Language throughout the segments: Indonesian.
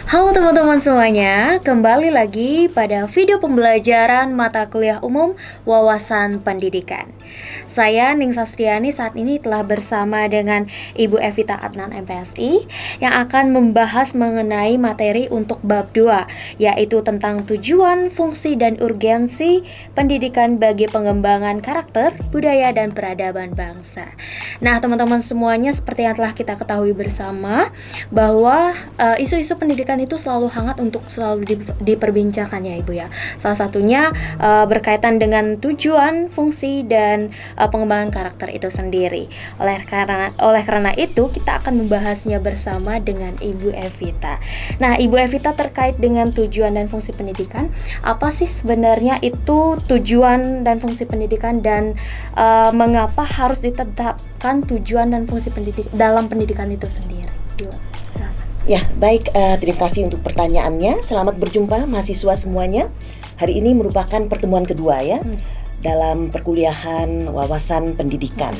Halo teman-teman semuanya, kembali lagi pada video pembelajaran mata kuliah umum wawasan pendidikan. Saya Ning Sastriani saat ini telah bersama dengan Ibu Evita Adnan MPSI yang akan membahas mengenai materi untuk bab 2, yaitu tentang tujuan, fungsi, dan urgensi pendidikan bagi pengembangan karakter, budaya, dan peradaban bangsa. Nah teman-teman semuanya, seperti yang telah kita ketahui bersama bahwa isu-isu pendidikan itu selalu hangat untuk selalu diperbincangkan ya Ibu ya. Salah satunya berkaitan dengan tujuan, fungsi, dan pengembangan karakter itu sendiri. Oleh karena itu kita akan membahasnya bersama dengan Ibu Evita. Nah Ibu Evita, terkait dengan tujuan dan fungsi pendidikan, apa sih sebenarnya itu tujuan dan fungsi pendidikan, dan mengapa harus ditetapkan tujuan dan fungsi pendidik dalam pendidikan itu sendiri? Ya, baik, terima kasih untuk pertanyaannya. Selamat berjumpa mahasiswa semuanya. Hari ini merupakan pertemuan kedua ya dalam perkuliahan wawasan pendidikan.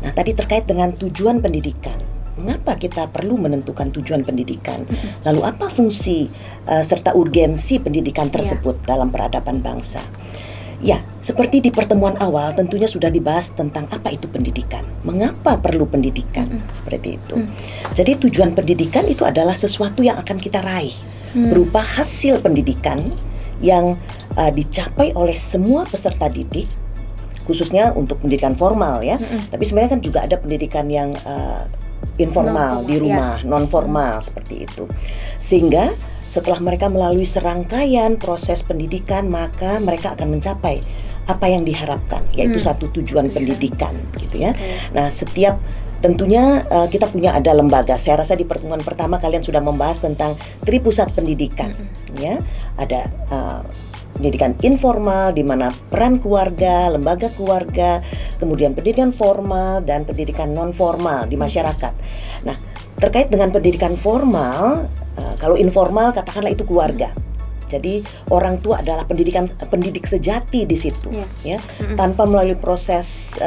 Nah, tadi terkait dengan tujuan pendidikan. Mengapa kita perlu menentukan tujuan pendidikan? Lalu apa fungsi serta urgensi pendidikan tersebut dalam peradaban bangsa? Ya, seperti di pertemuan awal tentunya sudah dibahas tentang apa itu pendidikan. Mengapa perlu pendidikan? Seperti itu. Jadi tujuan pendidikan itu adalah sesuatu yang akan kita raih berupa hasil pendidikan yang dicapai oleh semua peserta didik, khususnya untuk pendidikan formal ya. Tapi sebenarnya kan juga ada pendidikan yang informal di rumah, non formal seperti itu. Sehingga setelah mereka melalui serangkaian proses pendidikan, maka mereka akan mencapai apa yang diharapkan, yaitu satu tujuan pendidikan, gitu ya. Nah, setiap tentunya kita punya ada lembaga. Saya rasa di pertemuan pertama kalian sudah membahas tentang tripusat pendidikan, ya. Ada pendidikan informal, di mana peran keluarga, lembaga keluarga, kemudian pendidikan formal dan pendidikan non formal di masyarakat. Nah, terkait dengan pendidikan formal, kalau informal katakanlah itu keluarga. Jadi orang tua adalah pendidik sejati di situ, ya. Tanpa melalui proses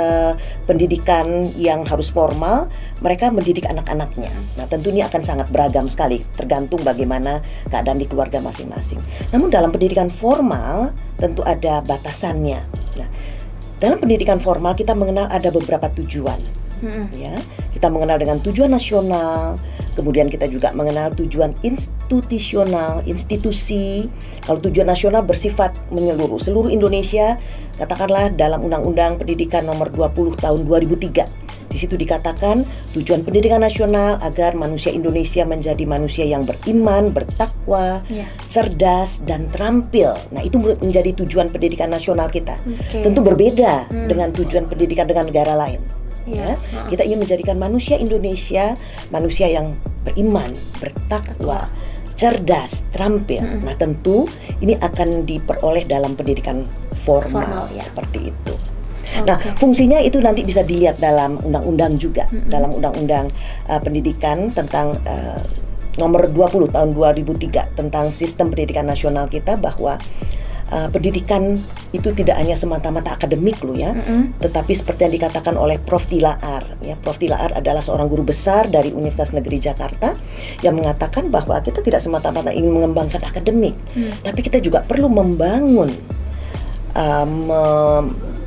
pendidikan yang harus formal, mereka mendidik anak-anaknya. Nah, tentu ini akan sangat beragam sekali, tergantung bagaimana keadaan di keluarga masing-masing. Namun dalam pendidikan formal tentu ada batasannya. Nah, dalam pendidikan formal kita mengenal ada beberapa tujuan. Ya, kita mengenal dengan tujuan nasional, kemudian kita juga mengenal tujuan institusional, institusi. Kalau tujuan nasional bersifat menyeluruh, seluruh Indonesia, katakanlah dalam Undang-Undang Pendidikan Nomor 20 Tahun 2003. Di situ dikatakan tujuan pendidikan nasional agar manusia Indonesia menjadi manusia yang beriman, bertakwa, cerdas, dan terampil. Nah, itu menjadi tujuan pendidikan nasional kita. Tentu berbeda dengan tujuan pendidikan dengan negara lain. Ya, kita ingin menjadikan manusia Indonesia manusia yang beriman, bertakwa, cerdas, terampil. Nah, tentu ini akan diperoleh dalam pendidikan formal seperti itu. Nah, fungsinya itu nanti bisa dilihat dalam undang-undang juga, dalam undang-undang pendidikan tentang nomor 20 tahun 2003 tentang sistem pendidikan nasional kita, bahwa pendidikan itu tidak hanya semata-mata akademik loh ya, tetapi seperti yang dikatakan oleh Prof. Tilaar ya. Prof. Tilaar adalah seorang guru besar dari Universitas Negeri Jakarta yang mengatakan bahwa kita tidak semata-mata ingin mengembangkan akademik, tapi kita juga perlu membangun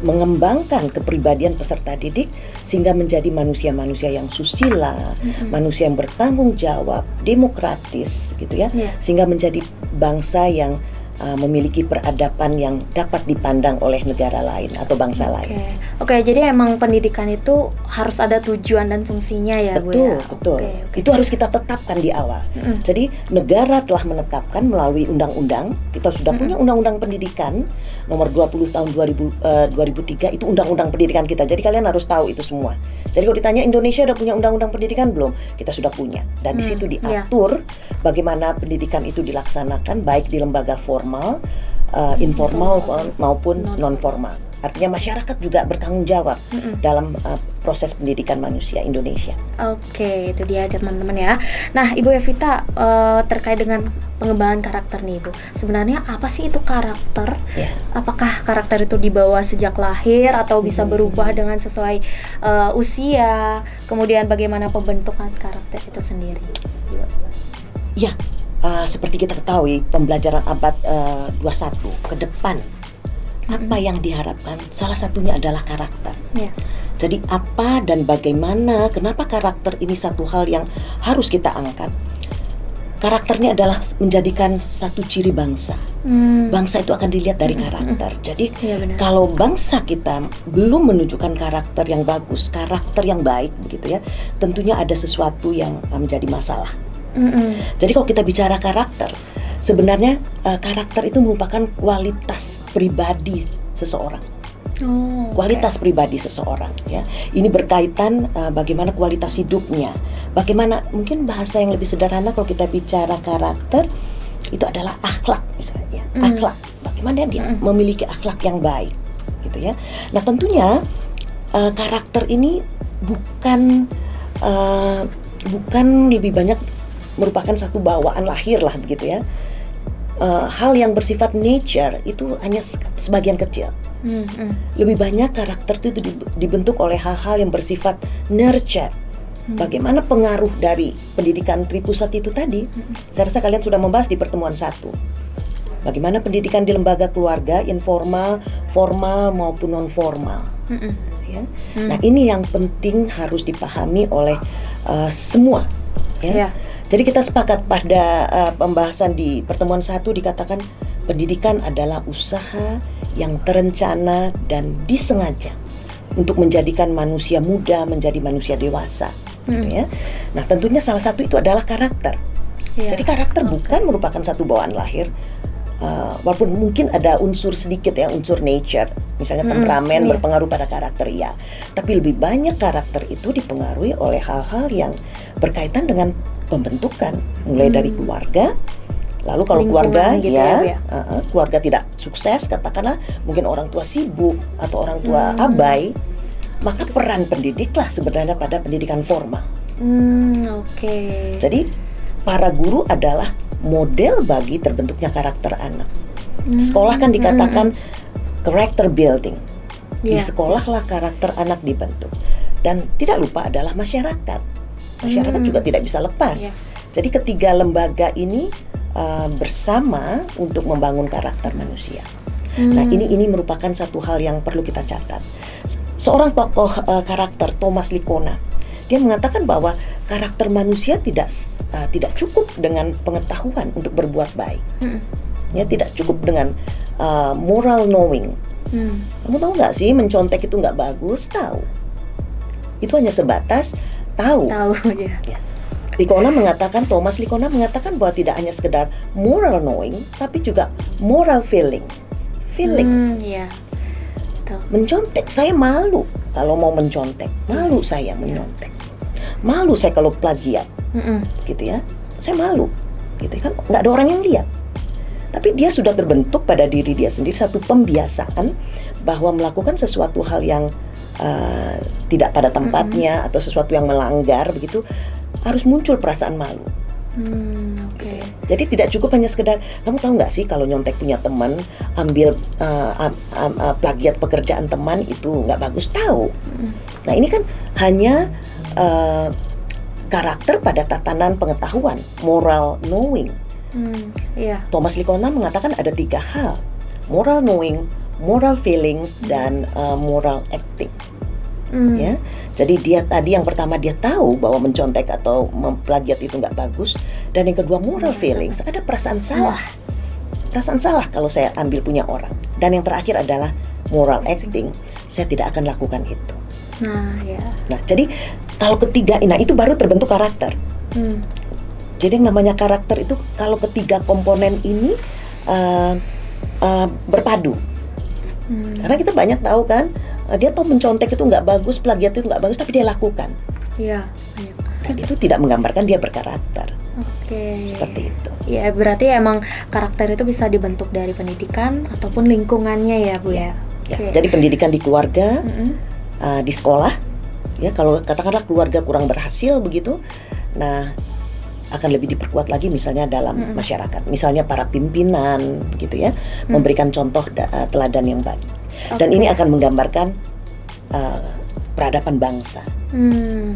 mengembangkan kepribadian peserta didik sehingga menjadi manusia-manusia yang susila, manusia yang bertanggung jawab, demokratis gitu ya, sehingga menjadi bangsa yang memiliki peradaban yang dapat dipandang oleh negara lain atau bangsa lain. Oke, jadi emang pendidikan itu harus ada tujuan dan fungsinya ya, Bu ya? Betul. Itu harus kita tetapkan di awal. Jadi negara telah menetapkan melalui undang-undang. Kita sudah punya undang-undang pendidikan nomor 20 tahun 2003, itu undang-undang pendidikan kita. Jadi kalian harus tahu itu semua. Jadi kalau ditanya Indonesia udah punya undang-undang pendidikan belum? Kita sudah punya. Dan di situ diatur bagaimana pendidikan itu dilaksanakan baik di lembaga formal, informal maupun non formal. Artinya masyarakat juga bertanggung jawab dalam proses pendidikan manusia Indonesia. Oke, itu dia teman-teman ya. Nah, Ibu Evita, terkait dengan pengembangan karakter nih Ibu, sebenarnya apa sih itu karakter? Apakah karakter itu dibawa sejak lahir atau bisa berubah dengan sesuai usia? Kemudian bagaimana pembentukan karakter itu sendiri? Ya, seperti kita ketahui pembelajaran abad 21 ke depan, apa yang diharapkan salah satunya adalah karakter. Ya. Jadi apa dan bagaimana, kenapa karakter ini satu hal yang harus kita angkat. Karakternya adalah menjadikan satu ciri bangsa. Bangsa itu akan dilihat dari karakter. Jadi Iya, benar. kalau bangsa kita belum menunjukkan karakter yang bagus, karakter yang baik begitu ya, tentunya ada sesuatu yang menjadi masalah. Jadi kalau kita bicara karakter, sebenarnya karakter itu merupakan kualitas pribadi seseorang. Kualitas pribadi seseorang ya. Ini berkaitan bagaimana kualitas hidupnya. Bagaimana, mungkin bahasa yang lebih sederhana kalau kita bicara karakter itu adalah akhlak misalnya. Akhlak. Bagaimana dia memiliki akhlak yang baik gitu ya. Nah, tentunya karakter ini bukan lebih banyak merupakan satu bawaan lahir lah begitu ya. Hal yang bersifat nature itu hanya sebagian kecil. Lebih banyak karakter itu dibentuk oleh hal-hal yang bersifat nurture. Bagaimana pengaruh dari pendidikan Tripusat itu tadi? Saya rasa kalian sudah membahas di pertemuan 1. Bagaimana pendidikan di lembaga keluarga, informal, formal maupun non formal. Ya. Nah, ini yang penting harus dipahami oleh semua. Ya. Jadi kita sepakat pada pembahasan di pertemuan 1 dikatakan pendidikan adalah usaha yang terencana dan disengaja untuk menjadikan manusia muda menjadi manusia dewasa, gitu ya. Nah, tentunya salah satu itu adalah karakter. Jadi karakter bukan merupakan satu bawaan lahir, walaupun mungkin ada unsur sedikit ya, unsur nature, misalnya temperamen berpengaruh pada karakter ya. Tapi lebih banyak karakter itu dipengaruhi oleh hal-hal yang berkaitan dengan pembentukan, mulai dari keluarga. Lalu kalau keluarga gitu keluarga tidak sukses, katakanlah mungkin orang tua sibuk atau orang tua abai, maka peran pendidiklah sebenarnya pada pendidikan formal. Jadi para guru adalah model bagi terbentuknya karakter anak. Sekolah kan dikatakan character building. Di sekolahlah karakter anak dibentuk. Dan tidak lupa adalah masyarakat. Masyarakat juga tidak bisa lepas. Jadi ketiga lembaga ini bersama untuk membangun karakter manusia. Nah, ini merupakan satu hal yang perlu kita catat. Seorang tokoh karakter, Thomas Lickona, dia mengatakan bahwa karakter manusia tidak cukup dengan pengetahuan untuk berbuat baik. Ya, tidak cukup dengan moral knowing. Kamu tahu nggak sih mencontek itu nggak bagus? Tahu. Itu hanya sebatas tahu. Ya. Thomas Lickona mengatakan bahwa tidak hanya sekedar moral knowing, tapi juga moral feelings. Mencontek, saya malu kalau mau mencontek, malu saya menyontek, malu saya kalau plagiat, gitu ya, saya malu, gitu kan, nggak ada orang yang lihat. Tapi dia sudah terbentuk pada diri dia sendiri satu pembiasaan bahwa melakukan sesuatu hal yang tidak pada tempatnya atau sesuatu yang melanggar begitu, harus muncul perasaan malu. Jadi tidak cukup hanya sekedar, kamu tahu nggak sih kalau nyontek punya teman, ambil plagiat pekerjaan teman itu nggak bagus, tahu. Nah, ini kan hanya karakter pada tatanan pengetahuan, moral knowing. Thomas Lickona mengatakan ada 3 hal: moral knowing, moral feelings, dan moral acting. Ya, jadi dia tadi yang pertama dia tahu bahwa mencontek atau memplagiat itu nggak bagus, dan yang kedua moral feelings, ada perasaan salah kalau saya ambil punya orang, dan yang terakhir adalah moral acting, saya tidak akan lakukan itu. Nah, jadi kalau ketiga, nah itu baru terbentuk karakter. Jadi yang namanya karakter itu kalau ketiga komponen ini berpadu. Karena kita banyak tahu kan, dia tahu mencontek itu nggak bagus, plagiat itu nggak bagus, tapi dia lakukan. Dan itu tidak menggambarkan dia berkarakter. Seperti itu. Ya, berarti emang karakter itu bisa dibentuk dari pendidikan ataupun lingkungannya ya, Bu ya. Jadi pendidikan di keluarga, di sekolah, ya kalau katakanlah keluarga kurang berhasil begitu, nah akan lebih diperkuat lagi misalnya dalam masyarakat, misalnya para pimpinan gitu ya, memberikan contoh teladan yang baik. Dan ini akan menggambarkan peradaban bangsa,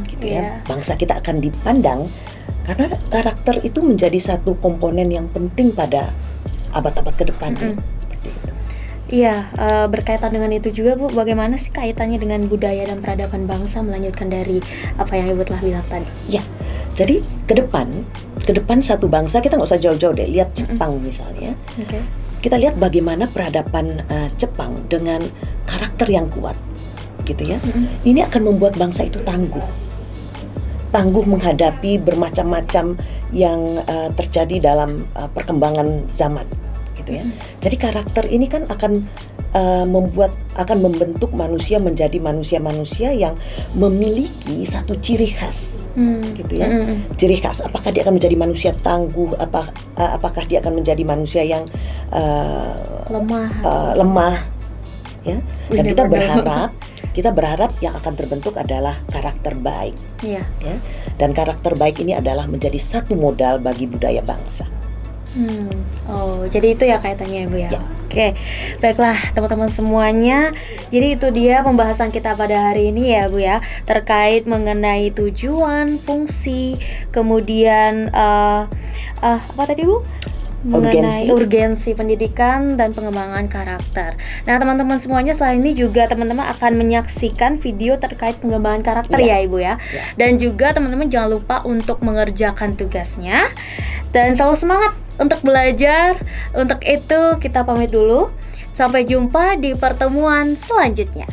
gitu ya. Bangsa kita akan dipandang Karena karakter itu menjadi satu komponen yang penting pada abad-abad ke depan ya. Seperti itu. Iya, berkaitan dengan itu juga Bu, bagaimana sih kaitannya dengan budaya dan peradaban bangsa melanjutkan dari apa yang Ibu telah bilang tadi? Ya, jadi ke depan satu bangsa kita nggak usah jauh-jauh deh. Lihat Jepang misalnya. Oke. Kita lihat bagaimana peradaban Jepang dengan karakter yang kuat, gitu ya. Ini akan membuat bangsa itu tangguh menghadapi bermacam-macam yang terjadi dalam perkembangan zaman, gitu ya. Jadi karakter ini kan akan membentuk manusia menjadi manusia-manusia yang memiliki satu ciri khas, gitu ya. Ciri khas. Apakah dia akan menjadi manusia tangguh? Apakah dia akan menjadi manusia yang lemah? Ya. Dan kita berharap yang akan terbentuk adalah karakter baik. Iya. Ya. Dan karakter baik ini adalah menjadi satu modal bagi budaya bangsa. Oh, jadi itu ya kaitannya Ibu ya. Ya. Oke, baiklah teman-teman semuanya. Jadi itu dia pembahasan kita pada hari ini ya Bu ya, terkait mengenai tujuan, fungsi, kemudian apa tadi Bu? Mengenai urgensi pendidikan dan pengembangan karakter. Nah teman-teman semuanya, selain ini juga teman-teman akan menyaksikan video terkait pengembangan karakter ya Ibu ya. Dan juga teman-teman jangan lupa untuk mengerjakan tugasnya dan selalu semangat untuk belajar. Untuk itu kita pamit dulu. Sampai jumpa di pertemuan selanjutnya.